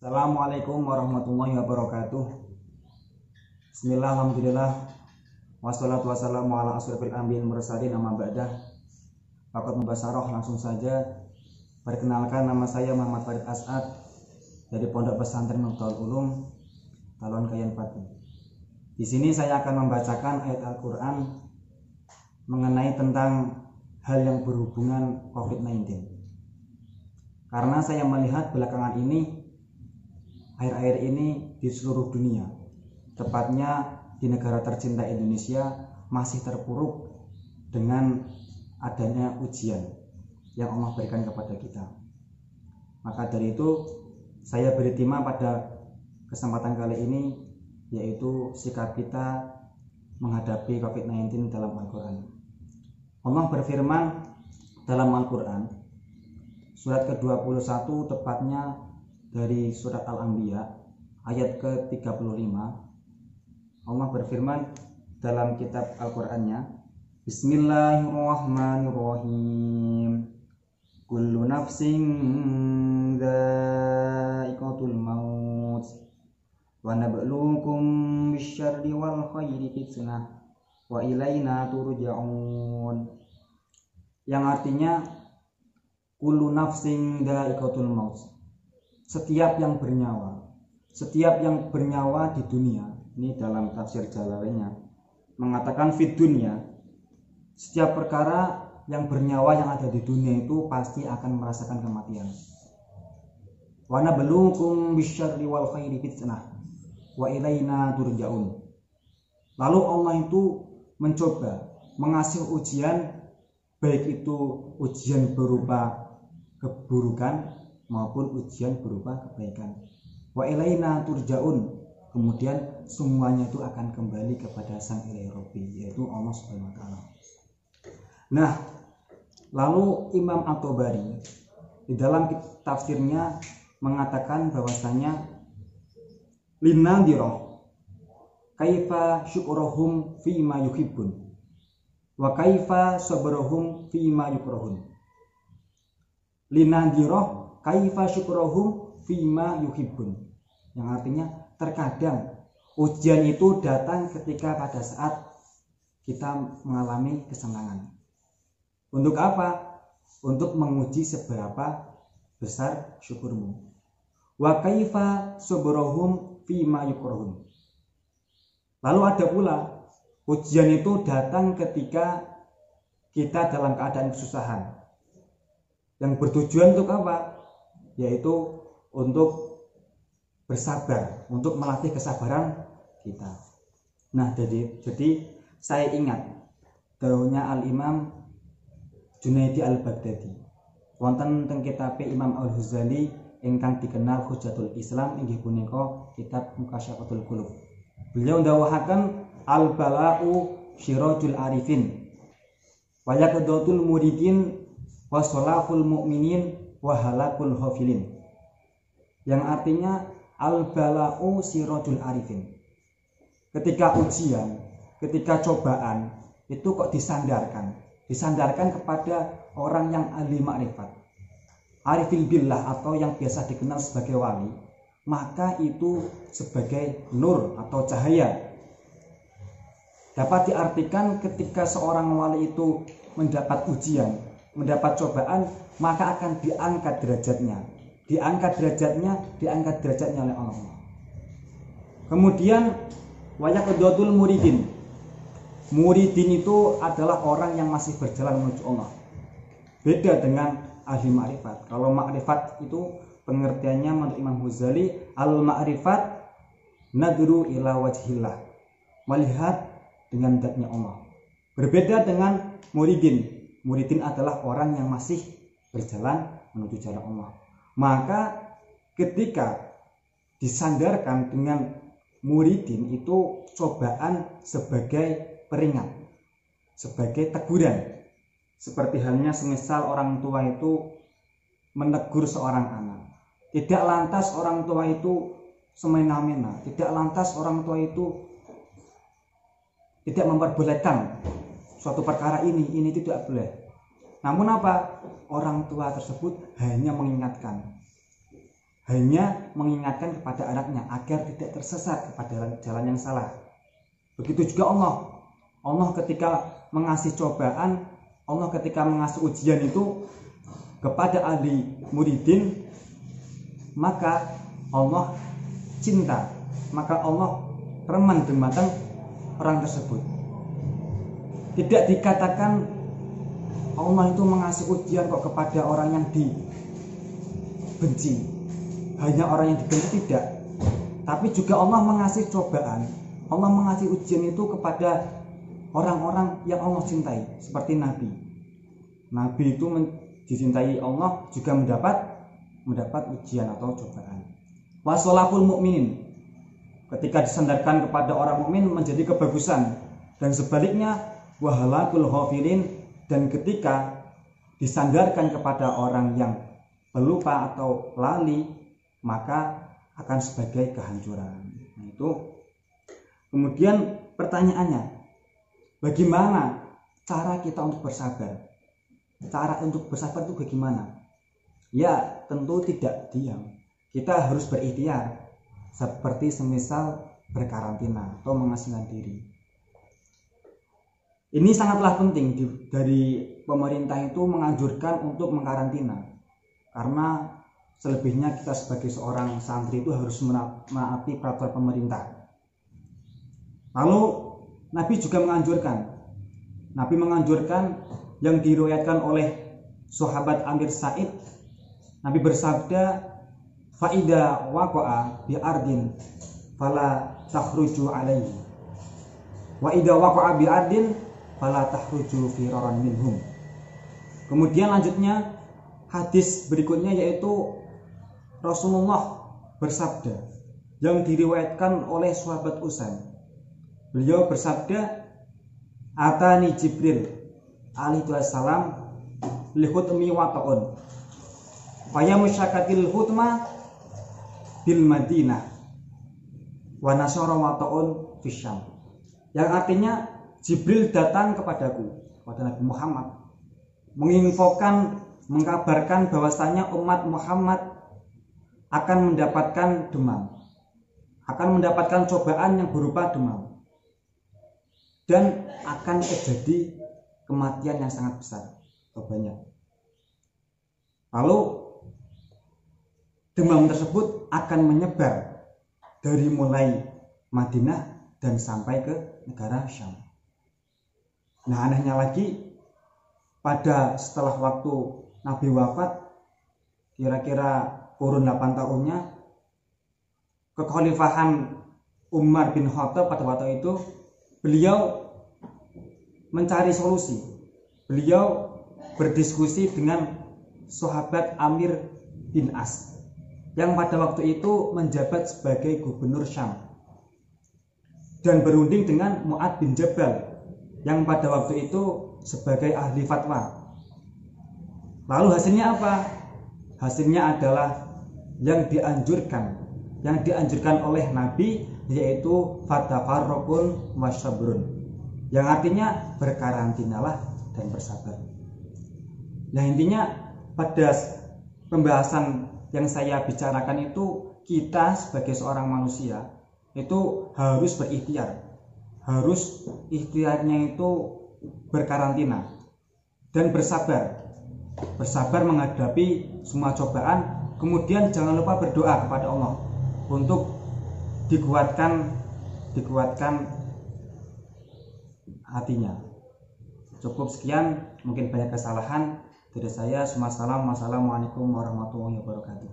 Assalamualaikum warahmatullahi wabarakatuh. Bismillah, alhamdulillah, wassalatu wassalamu ala asrofil anbiya'i wal mursalin, amma ba'dah. Fakat mubasarah, langsung saja. Perkenalkan, nama saya Muhammad Farid As'ad dari Pondok Pesantren Miftahul Ulum, Talon Kayan Pati. Di sini saya akan membacakan ayat Al-Quran mengenai tentang hal yang berhubungan COVID-19. Karena saya melihat belakangan ini, akhir-akhir ini di seluruh dunia, tepatnya di negara tercinta Indonesia, masih terpuruk dengan adanya ujian yang Allah berikan kepada kita. Maka dari itu saya beri tema pada kesempatan kali ini, yaitu sikap kita menghadapi COVID-19 dalam Al-Quran. Allah berfirman dalam Al-Quran surat ke-21, tepatnya dari surat Al-Anbiya ayat ke-35. Allah berfirman dalam kitab Al-Qur'annya, Bismillahirrahmanirrahim. Kullu nafsin dha'iqatul maut wa nabluukum bisyarri wal khairi fitnah wa ilaina turja'un. Yang artinya kullu nafsin dha'iqatul maut, setiap yang bernyawa di dunia, ini dalam tafsir Jalalainnya mengatakan fid dunya, setiap perkara yang bernyawa yang ada di dunia itu pasti akan merasakan kematian. Wa nabluukum bisyarri wal khairi fitnah wa ilaina turja'un. Lalu Allah itu mencoba mengasih ujian, baik itu ujian berupa keburukan maupun ujian berupa kebaikan. Wa ilaina turja'un, kemudian semuanya itu akan kembali kepada Sang Ilahi Rabbi, yaitu Allah Subhanahu wa taala. Nah, lalu Imam At-Tabari di dalam tafsirnya mengatakan bahwasanya linandirah kaifa syukuruhum fi ma yuhibbun wa kaifa sabruhum fi ma yukrahun. Linandirah kaifa syukuruhum fima yuhibbun, yang artinya terkadang ujian itu datang ketika pada saat kita mengalami kesenangan. Untuk apa? Untuk menguji seberapa besar syukurmu. Wa kaifa sabruhum fima yukrahun. Lalu ada pula ujian itu datang ketika kita dalam keadaan kesusahan, yang bertujuan untuk apa? Yaitu untuk bersabar, untuk melatih kesabaran kita. Nah, jadi saya ingat dawuhnya Al-Imam Junaidi Al-Baghdadi wonten teng kitab Imam Al-Ghazali ingkang dikenal Hujjatul Islam, inggih punika kitab Muqasyafatul Qulub. Beliau ndawuhaken al-bala'u syirajul arifin wa yaqdatul muridin wa sholahul mu'minin wa halakul ghafilin, yang artinya al-bala'u sirajul arifin. Ketika ujian, ketika cobaan itu kok disandarkan kepada orang yang ahli makrifat, arifil billah, atau yang biasa dikenal sebagai wali, maka itu sebagai nur atau cahaya. Dapat diartikan ketika seorang wali itu mendapat ujian, mendapat cobaan, maka akan diangkat derajatnya oleh Allah. Kemudian wayaqdatul muridin itu adalah orang yang masih berjalan menuju Allah. Beda dengan ahli makrifat. Kalau makrifat itu pengertiannya menurut Imam Ghazali, al-ma'rifat nadru ila wajhillah, melihat dengan zatnya Allah. Berbeda dengan muridin adalah orang yang masih berjalan menuju jalan Allah. Maka ketika disandarkan dengan muridin itu cobaan sebagai peringat, sebagai teguran. Seperti halnya semisal orang tua itu menegur seorang anak. Tidak lantas orang tua itu semena-mena, tidak lantas orang tua itu tidak memperbolehkan suatu perkara ini tidak boleh. Namun apa? Orang tua tersebut hanya mengingatkan. hanya mengingatkan kepada anaknya agar tidak tersesat kepada jalan yang salah. Begitu juga Allah ketika mengasih cobaan, Allah ketika mengasih ujian itu kepada ahli muridin, maka Allah cinta, maka Allah reman dematan orang tersebut. Tidak dikatakan Allah itu mengasih ujian kok kepada orang yang dibenci, hanya orang yang dibenci, tidak. Tapi juga Allah mengasih cobaan, Allah mengasih ujian itu kepada orang-orang yang Allah cintai, seperti Nabi. Nabi itu dicintai Allah, juga mendapat ujian atau cobaan. Wasolahul mukminin, ketika disandarkan kepada orang mukmin menjadi kebagusan, dan sebaliknya wahalakul ghafilin, dan ketika disandarkan kepada orang yang pelupa atau lali, maka akan sebagai kehancuran. Nah, itu kemudian pertanyaannya, bagaimana cara kita untuk bersabar? Cara untuk bersabar itu bagaimana? Ya, tentu tidak diam. Kita harus berikhtiar, seperti semisal berkarantina atau mengasingkan diri. Ini sangatlah penting dari pemerintah itu menganjurkan untuk mengkarantina, karena selebihnya kita sebagai seorang santri itu harus menaati peraturan pemerintah. Lalu Nabi juga menganjurkan yang diriwayatkan oleh sahabat Amir Sa'id. Nabi bersabda, faida waqa'a bi ardin fala takhruju alaihi wa idza waqa'a bi ardin fala takhruju firaran minhum. Kemudian lanjutnya hadis berikutnya yaitu Rasulullah bersabda yang diriwayatkan oleh sahabat Usain. Beliau bersabda, atani Jibril alaihi wassalam lihutmi wa ta'un faya musyakatil hutma bil Madinah wa nasara wa ta'un fisyam. Yang artinya Jibril datang kepadaku, kepada Nabi Muhammad, menginfokan, mengkabarkan bahwasanya umat Muhammad akan mendapatkan demam, akan mendapatkan cobaan yang berupa demam, dan akan terjadi kematian yang sangat besar atau banyak. Lalu demam tersebut akan menyebar dari mulai Madinah dan sampai ke negara Syam. Nah, anehnya lagi, setelah waktu Nabi wafat, kira-kira kurun 8 tahunnya, kekhalifahan Umar bin Khattab pada waktu itu, beliau mencari solusi. Beliau berdiskusi dengan sahabat Amir bin As yang pada waktu itu menjabat sebagai gubernur Syam, dan berunding dengan Mu'ad bin Jabal yang pada waktu itu sebagai ahli fatwa. Lalu hasilnya apa? Hasilnya adalah yang dianjurkan oleh Nabi, yaitu fatafarraqun wasabrun, yang artinya berkarantinalah dan bersabar. Nah, intinya pada pembahasan yang saya bicarakan itu, kita sebagai seorang manusia itu harus berikhtiar, harus ikhtiarnya itu berkarantina dan bersabar menghadapi semua cobaan. Kemudian jangan lupa berdoa kepada Allah untuk dikuatkan hatinya. Cukup sekian, mungkin banyak kesalahan dari saya. Wassalamualaikum warahmatullahi wabarakatuh.